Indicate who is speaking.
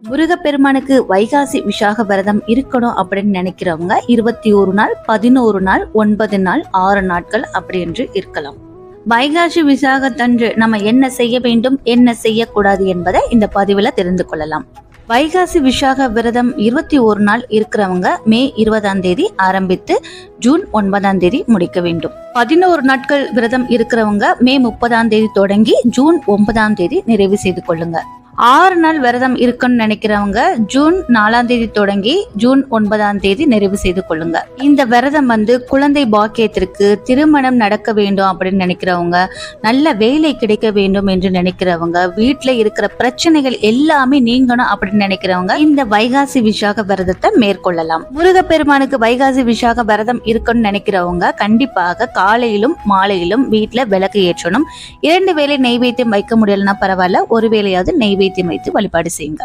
Speaker 1: முருகப்பெருமானுக்கு வைகாசி விசாக விரதம் இருக்கணும் அப்படின்னு நினைக்கிறவங்க 21 நாள், 11 நாள், 9 நாள், 6 நாட்கள் அப்படி என்று இருக்கலாம். வைகாசி விசாகத்தன்று நம்ம என்ன செய்ய வேண்டும், என்ன செய்யக்கூடாது என்பதை இந்த பதிவுல தெரிந்து கொள்ளலாம். வைகாசி விசாக விரதம் 21 நாள் இருக்கிறவங்க மே 20ஆம் தேதி ஆரம்பித்து ஜூன் 9ஆம் தேதி முடிக்க வேண்டும். 11 நாட்கள் விரதம் இருக்கிறவங்க மே 30ஆம் தேதி தொடங்கி ஜூன் 9ஆம் தேதி நிறைவு செய்து கொள்ளுங்க. 6 நாள் விரதம் இருக்குன்னு நினைக்கிறவங்க ஜூன் 4ஆம் தேதி தொடங்கி ஜூன் 9ஆம் தேதி நிறைவு செய்து கொள்ளுங்க. இந்த விரதம் குழந்தை பாக்கியத்திற்கு, திருமணம் நடக்க வேண்டும் அப்படின்னு நினைக்கிறவங்க, நல்ல வேலை கிடைக்க வேண்டும் என்று நினைக்கிறவங்க, வீட்டுல இருக்கிற பிரச்சனைகள் எல்லாமே நீங்கணும் அப்படின்னு நினைக்கிறவங்க இந்த வைகாசி விசாக விரதத்தை மேற்கொள்ளலாம். முருகப்பெருமானுக்கு வைகாசி விசாக விரதம் இருக்குன்னு நினைக்கிறவங்க கண்டிப்பாக காலையிலும் மாலையிலும் வீட்டுல விளக்கு ஏற்றணும். 2 வேளை நெய்வேத்தியம் வைக்க முடியலன்னா பரவாயில்ல, ஒரு வேளையாவது நெய்வேத்தியம் வைத்து வழிபாடு செய்யுங்க.